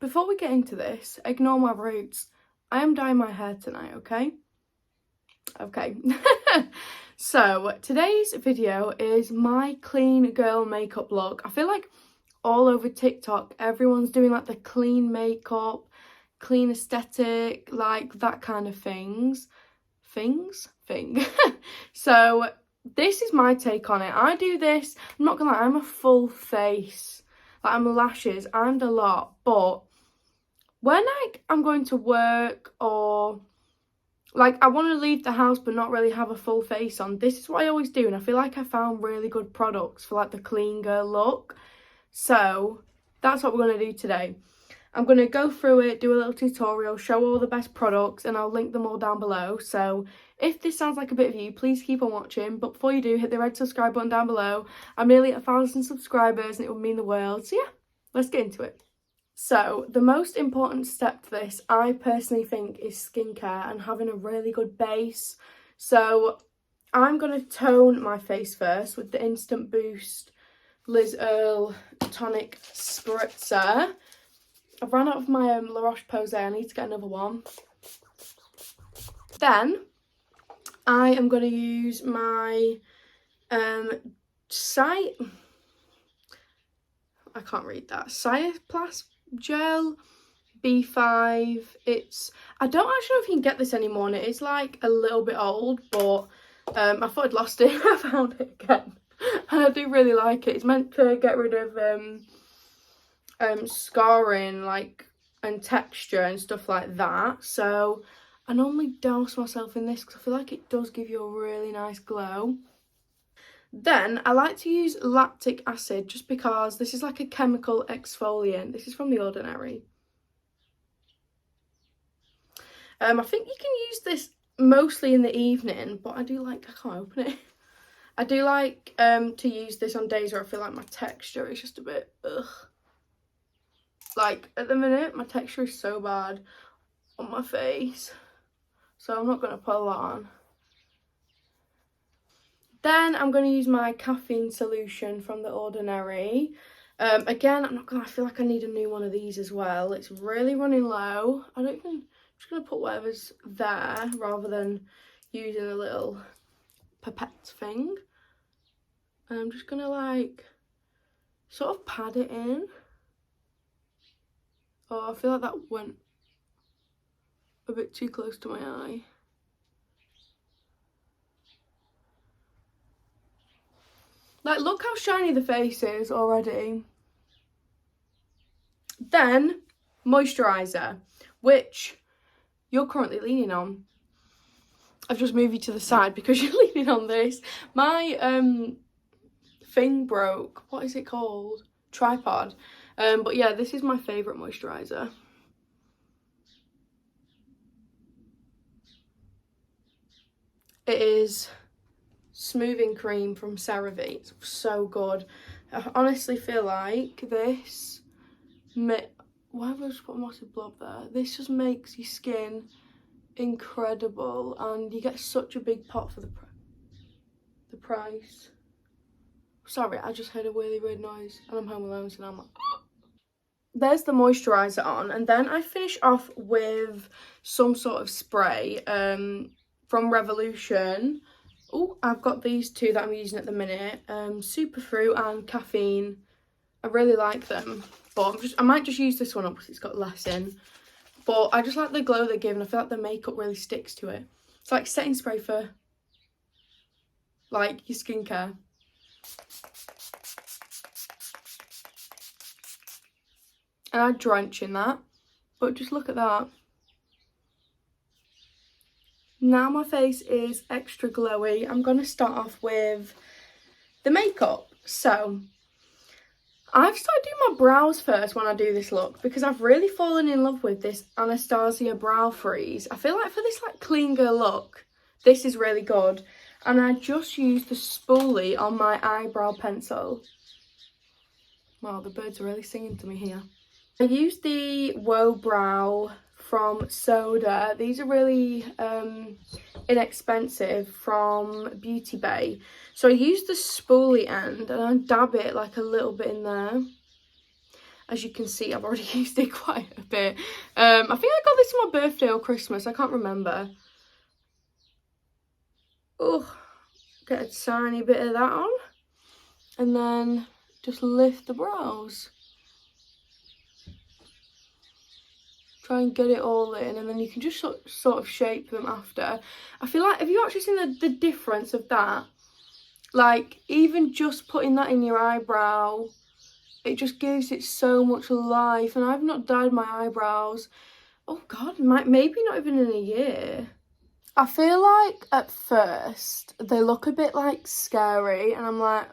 before we get into this, ignore my roots. I am dyeing my hair tonight, okay? Okay. So today's video is my clean girl makeup look. I feel like all over TikTok, everyone's doing like the clean makeup, clean aesthetic, like that kind of thing. So this is my take on it. I do this, I'm not gonna lie, I'm a full face. Like I'm lashes and a lot, but when like I'm going to work or like I want to leave the house but not really have a full face on, this is what I always do, and I feel like I found really good products for like the clean girl look. So that's what we're going to do today. I'm going to go through it, do a little tutorial, show all the best products, and I'll link them all down below. So if this sounds like a bit of you, please keep on watching. But before you do, hit the red subscribe button down below. I'm nearly at 1,000 subscribers and it would mean the world. So yeah, let's get into it. So the most important step to this, I personally think, is skincare and having a really good base. So I'm going to tone my face first with the Instant Boost Liz Earle Tonic Spritzer. I've run out of my La Roche-Posay. I need to get another one. Then I am going to use my I can't read that. Ciaplast Gel B5. I don't actually know if you can get this anymore, and it is like a little bit old, but I thought I'd lost it. I found it again, and I do really like it. It's meant to get rid of scarring, like, and texture and stuff like that. So I normally douse myself in this because I feel like it does give you a really nice glow. Then I like to use Lactic Acid just because this is like a chemical exfoliant. This is from The Ordinary. I think you can use this mostly in the evening, but I can't open it. I do like to use this on days where I feel like my texture is just a bit ugh. Like at the minute my texture is so bad on my face, so I'm not going to put a lot on. Then I'm going to use my Caffeine Solution from The Ordinary. Again, I'm not going to, I feel like I need a new one of these as well. It's really running low. I'm just going to put whatever's there rather than using a little pipette thing. And I'm just going to like sort of pad it in. Oh, I feel like that went a bit too close to my eye. Like, look how shiny the face is already. Then, moisturiser, which you're currently leaning on. I've just moved you to the side because you're leaning on this. My thing broke. What is it called? Tripod. But yeah, this is my favourite moisturiser. It is Smoothing Cream from CeraVe. It's so good. I honestly feel like this, why have I just put a massive blob there? This just makes your skin incredible, and you get such a big pot for the price. Sorry, I just heard a really weird noise and I'm home alone, so now I'm like, there's the moisturiser on, and then I finish off with some sort of spray from Revolution. Oh, I've got these two that I'm using at the minute, Superfruit and Caffeine. I really like them, but I might just use this one up because it's got less in. But I just like the glow they give, and I feel like the makeup really sticks to it. It's like setting spray for like your skincare. And I drench in that, but just look at that. Now my face is extra glowy. I'm going to start off with the makeup. So I've started doing my brows first when I do this look because I've really fallen in love with this Anastasia Brow Freeze. I feel like for this like clean girl look, this is really good. And I just used the spoolie on my eyebrow pencil. Wow, the birds are really singing to me here. I used the Woe Brow from Soda. These are really inexpensive from Beauty Bay. So I used the spoolie end and I dab it like a little bit in there. As you can see, I've already used it quite a bit. I think I got this on my birthday or Christmas. I can't remember. Oh, get a tiny bit of that on. And then just lift the brows. Try and get it all in, and then you can just sort of shape them after. I feel like, have you actually seen the difference of that? Like, even just putting that in your eyebrow, it just gives it so much life. And I've not dyed my eyebrows, oh god, maybe not even in a year. I feel like at first they look a bit like scary, and I'm like,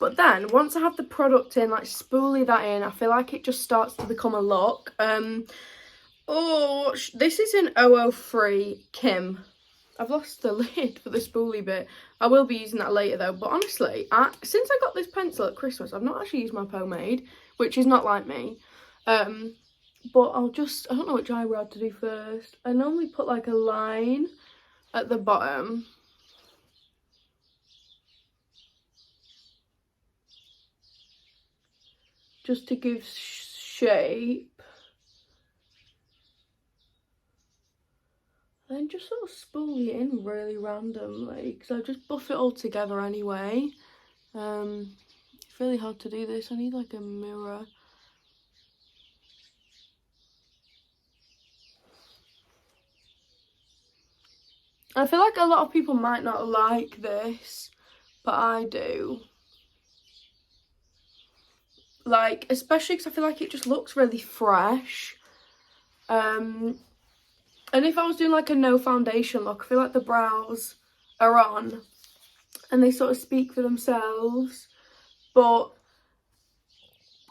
but then once I have the product in, like spoolie that in, I feel like it just starts to become a look. Oh, this is an 003 Kim. I've lost the lid for the spoolie bit. I will be using that later though. But honestly, since I got this pencil at Christmas, I've not actually used my pomade, which is not like me. But I don't know which eyebrow to do first. I normally put like a line at the bottom. Just to give shape. Then just sort of spoolie it in really randomly, because I just buff it all together anyway. It's really hard to do this. I need like a mirror. I feel like a lot of people might not like this, but I do. Like, especially because I feel like it just looks really fresh. And if I was doing like a no foundation look, I feel like the brows are on and they sort of speak for themselves. But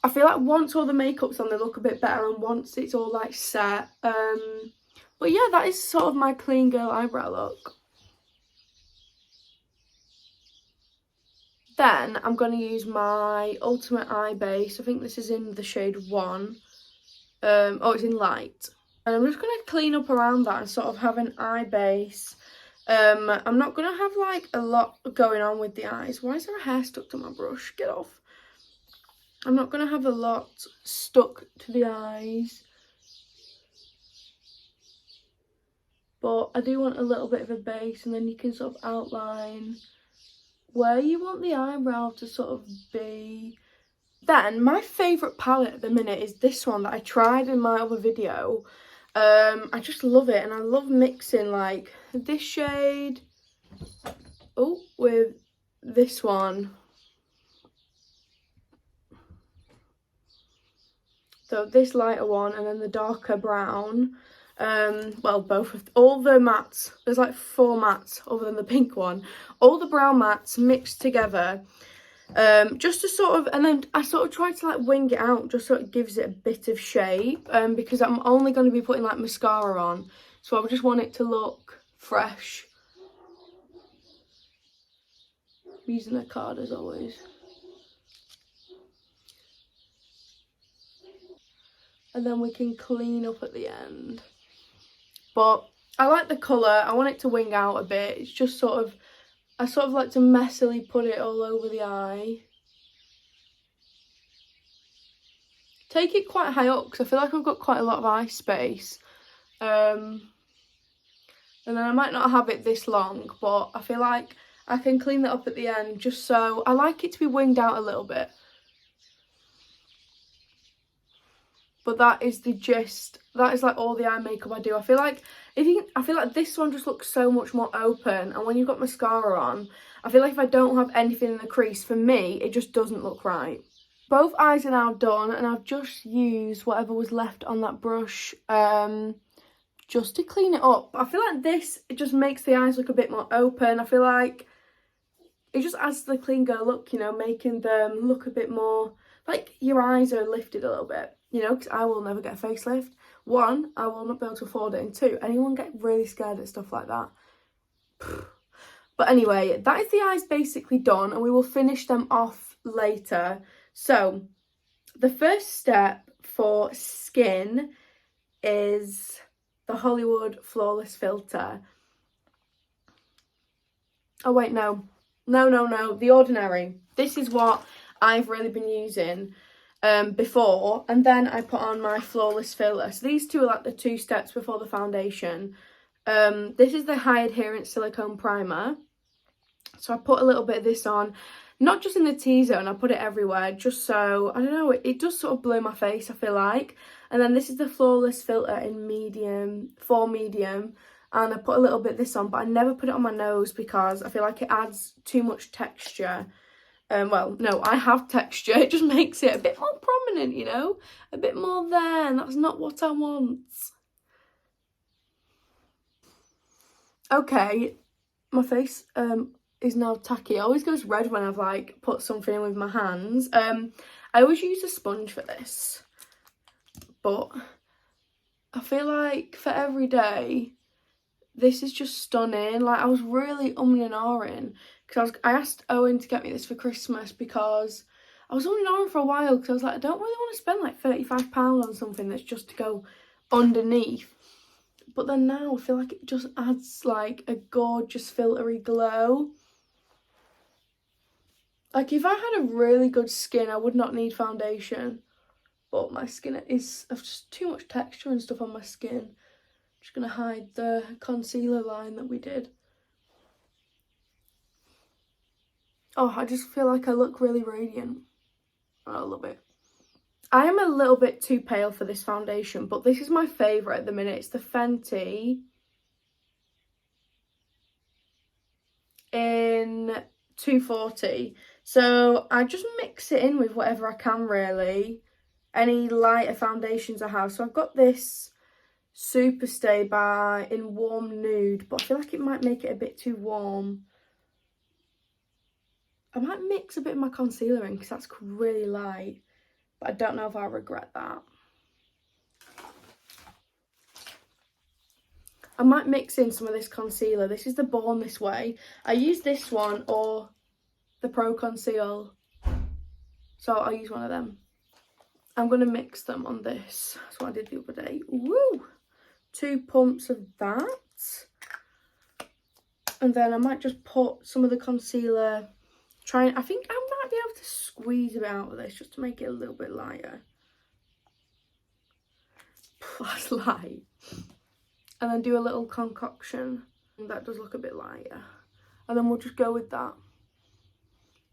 I feel like once all the makeup's on, they look a bit better, and once it's all like set. But yeah, that is sort of my clean girl eyebrow look. Then I'm going to use my Ultimate Eye Base. I think this is in the shade 1. Oh, it's in light. And I'm just going to clean up around that and sort of have an eye base. I'm not going to have like a lot going on with the eyes. Why is there a hair stuck to my brush? Get off. I'm not going to have a lot stuck to the eyes. But I do want a little bit of a base, and then you can sort of outline where you want the eyebrow to sort of be. Then my favourite palette at the minute is this one that I tried in my other video. I just love it, and I love mixing like this shade with this one. So this lighter one and then the darker brown. Well, all the mattes, there's like 4 mattes other than the pink one. All the brown mattes mixed together. Just to sort of, and then I sort of try to like wing it out just so it gives it a bit of shape, because I'm only going to be putting like mascara on, so I just want it to look fresh. I'm using a card as always. And then we can clean up at the end. But I like the colour, I want it to wing out a bit. It's just sort of, I sort of like to messily put it all over the eye. Take it quite high up, because I feel like I've got quite a lot of eye space. And then I might not have it this long, but I feel like I can clean that up at the end, just so I like it to be winged out a little bit. But that is the gist. That is like all the eye makeup I do. I feel like this one just looks so much more open, and when you've got mascara on, I feel like if I don't have anything in the crease, for me it just doesn't look right. Both eyes are now done, and I've just used whatever was left on that brush just to clean it up. I feel like it just makes the eyes look a bit more open. I feel like it just adds to the clean girl look, you know, making them look a bit more like your eyes are lifted a little bit. You know, because I will never get a facelift. 1, I will not be able to afford it. And 2, anyone get really scared at stuff like that. But anyway, that is the eyes basically done, and we will finish them off later. So, the first step for skin is the Hollywood Flawless Filter. Oh wait, no, The Ordinary. This is what I've really been using. before, and then I put on my Flawless Filler. So these two are like the 2 steps before the foundation. This is the High Adherence Silicone Primer. So I put a little bit of this on, not just in the T-zone, I put it everywhere, just so, I don't know, it does sort of blow my face, I feel like. And then this is the Flawless Filter in medium, for medium, and I put a little bit of this on, but I never put it on my nose because I feel like it adds too much texture. Well, no, I have texture, it just makes it a bit more prominent, you know, a bit more there, and that's not what I want. Okay, my face is now tacky. It always goes red when I've like put something in with my hands. I always use a sponge for this, but I feel like for every day this is just stunning. Like, I was really umming and ahhing because I asked Owen to get me this for Christmas because I was umming and ahhing for a while because I was like, I don't really want to spend like £35 on something that's just to go underneath. But then now I feel like it just adds like a gorgeous filtery glow. Like, if I had a really good skin, I would not need foundation. But my skin is, I've just too much texture and stuff on my skin. I'm just going to hide the concealer line that we did. Oh, I just feel like I look really radiant. I love it. I am a little bit too pale for this foundation, but this is my favourite at the minute. It's the Fenty in 240. So I just mix it in with whatever I can, really. Any lighter foundations I have. So I've got this Superstay in Warm Nude, but I feel like it might make it a bit too warm. I might mix a bit of my concealer in because that's really light, but I don't know if I'll regret that. I might mix in some of this concealer. This is the Born This Way. I use this one or the Pro Conceal, so I'll use one of them. I'm going to mix them on this. That's what I did the other day. Woo! 2 pumps of that. And then I might just put some of the concealer. I think I might be able to squeeze a bit out of this just to make it a little bit lighter. That's light. And then do a little concoction. That does look a bit lighter. And then we'll just go with that.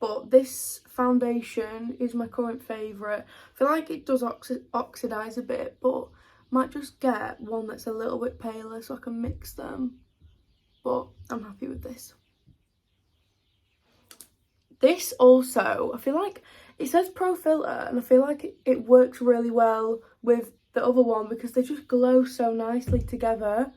But this foundation is my current favourite. I feel like it does oxidise a bit, but might just get one that's a little bit paler so I can mix them. But I'm happy with this. This also, I feel like it says Pro Filter, and I feel like it works really well with the other one because they just glow so nicely together.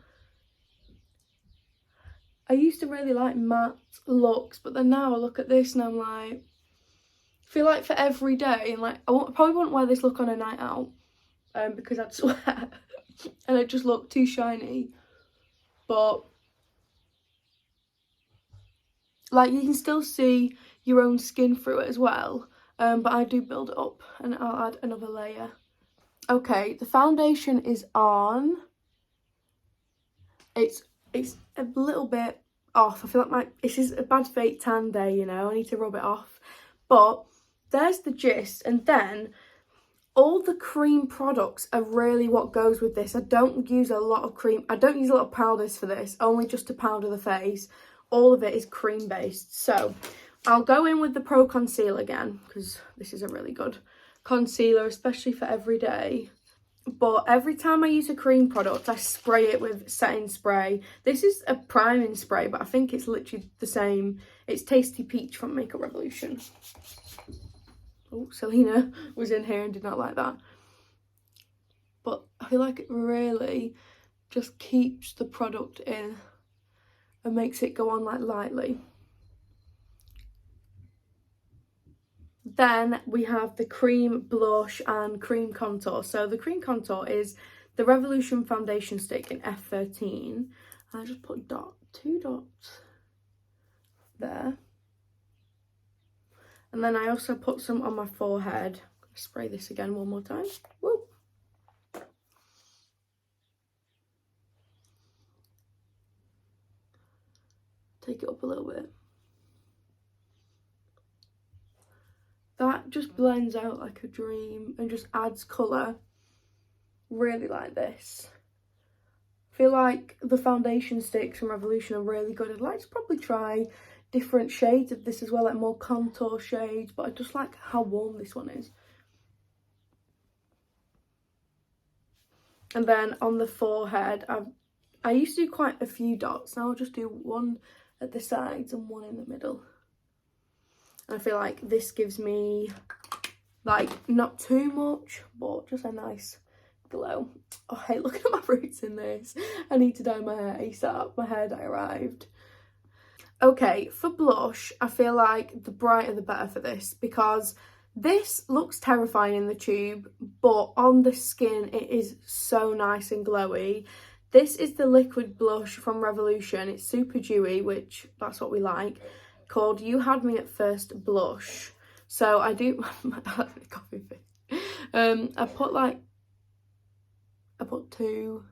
I used to really like matte looks, but then now I look at this and I'm like, I feel like for every day, and like I probably wouldn't wear this look on a night out because I'd sweat and it just look too shiny. But like, you can still see your own skin through it as well, but I do build it up and I'll add another layer. Okay, the foundation is on. It's a little bit off. I feel like this is a bad fake tan day, you know, I need to rub it off. But there's the gist, and then all the cream products are really what goes with this. I don't use a lot of cream. I don't use a lot of powders for this, only just to powder the face. All of it is cream based. So I'll go in with the Pro Conceal again because this is a really good concealer, especially for every day. But every time I use a cream product, I spray it with setting spray. This is a priming spray, but I think it's literally the same. It's Tasty Peach from Makeup Revolution. Oh, Selena was in here and did not like that. But I feel like it really just keeps the product in and makes it go on like lightly. Then we have the cream blush and cream contour. So the cream contour is the Revolution foundation stick in F13. I just put 2 dots there. And then I also put some on my forehead. Spray this again one more time. Woo! Take it up a little bit. That just blends out like a dream and just adds colour. Really like this. I feel like the foundation sticks from Revolution are really good. I'd like to probably try different shades of this as well, like more contour shades, but I just like how warm this one is. And then on the forehead, I used to do quite a few dots. Now I'll just do one at the sides and one in the middle. And I feel like this gives me, like, not too much, but just a nice glow. Oh, hey, look at my roots in this. I need to dye my hair ASAP. My hair dye arrived. Okay, for blush, I feel like the brighter the better for this, because this looks terrifying in the tube, but on the skin it is so nice and glowy. This is the liquid blush from Revolution. It's super dewy, which that's what we like, called You Had Me at First Blush. So I do coffee fit. I put two.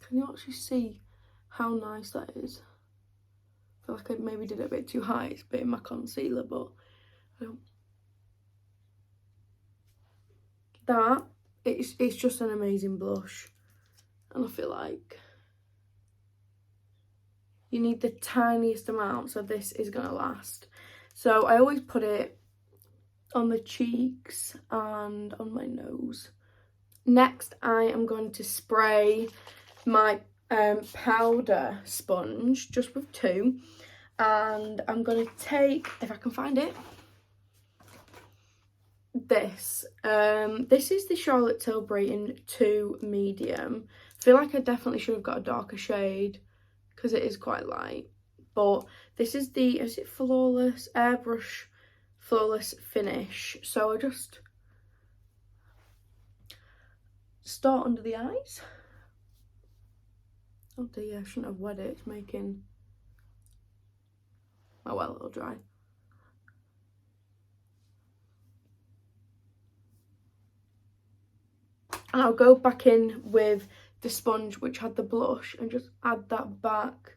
Can you actually see how nice that is? I feel like I maybe did it a bit too high. It's a bit in my concealer, but I don't. That, it's just an amazing blush. And I feel like you need the tiniest amount, so this is going to last. So I always put it on the cheeks and on my nose. Next, I am going to spray my powder sponge, just with two. And I'm going to take, if I can find it, this. This is the Charlotte Tilbury in 2 medium. I feel like I definitely should have got a darker shade because it is quite light. But this is the, is it Flawless? Airbrush Flawless Finish. So I just start under the eyes. Oh dear, I shouldn't have wet it. It's making, oh well, it'll dry. And I'll go back in with the sponge which had the blush and just add that back,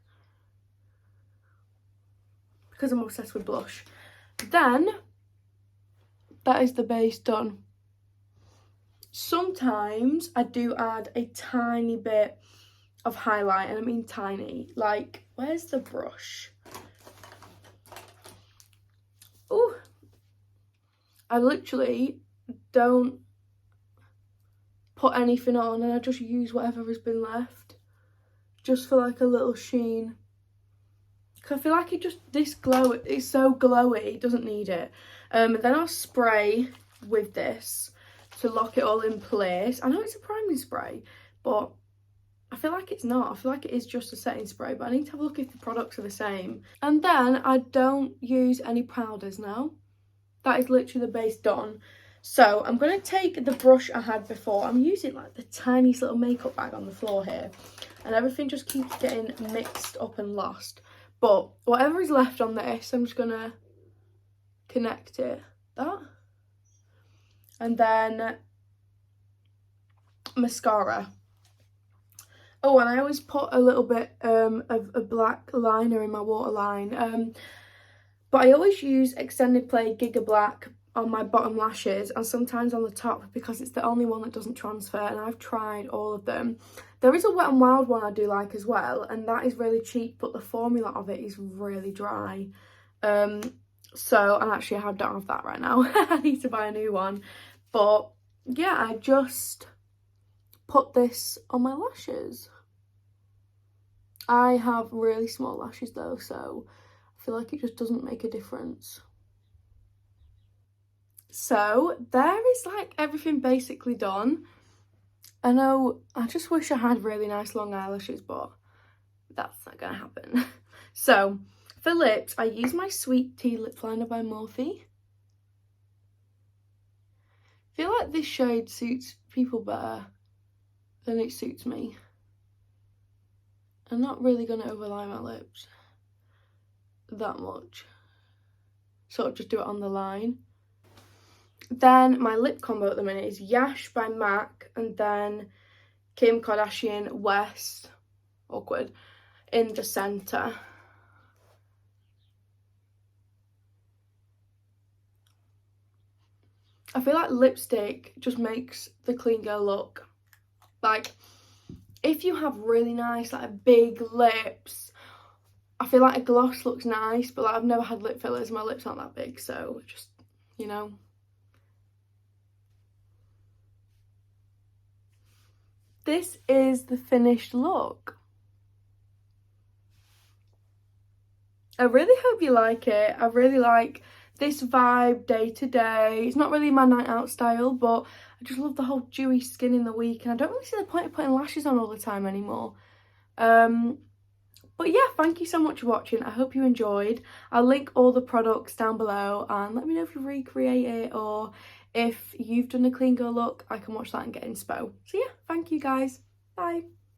because I'm obsessed with blush. Then that is the base done. Sometimes I do add a tiny bit of highlight, and I mean tiny. Like, where's the brush? Oh, I literally don't put anything on, and I just use whatever has been left just for like a little sheen. Cause I feel like it just, this glow, it's so glowy, it doesn't need it. And then I'll spray with this to lock it all in place. I know it's a priming spray, but I feel like it's not. I feel like it is just a setting spray, but I need to have a look if the products are the same. And then I don't use any powders now. That is literally the base done. So I'm going to take the brush I had before. I'm using like the tiniest little makeup bag on the floor here, and everything just keeps getting mixed up and lost. But whatever is left on this, I'm just going to connect it. That. And then mascara. Oh, and I always put a little bit of a black liner in my waterline. But I always use Extended Play Giga Black on my bottom lashes and sometimes on the top, because it's the only one that doesn't transfer, and I've tried all of them. There is a Wet n Wild one I do like as well, and that is really cheap, but the formula of it is really dry. So, and actually I don't have that right now. I need to buy a new one. But yeah, I just put this on my lashes. I have really small lashes though, so I feel like it just doesn't make a difference. So there is like everything basically done. I know, I just wish I had really nice long eyelashes, but that's not gonna happen. So for lips, I use my Sweet Tea lip liner by Morphe. I feel like this shade suits people better than it suits me. I'm not really gonna overline my lips that much. Sort of just do it on the line. Then my lip combo at the minute is Yash by MAC, and then Kim Kardashian West, awkward, in the centre. I feel like lipstick just makes the clean girl look. Like, if you have really nice, like, big lips, I feel like a gloss looks nice, but like, I've never had lip fillers and my lips aren't that big, so just, you know. This is the finished look. I really hope you like it. I really like this vibe day to day. It's not really my night out style, but I just love the whole dewy skin in the week, and I don't really see the point of putting lashes on all the time anymore. But yeah, thank you so much for watching. I hope you enjoyed. I'll link all the products down below, and let me know if you recreate it or if you've done a clean girl look. I can watch that and get inspo. So yeah, thank you guys. Bye.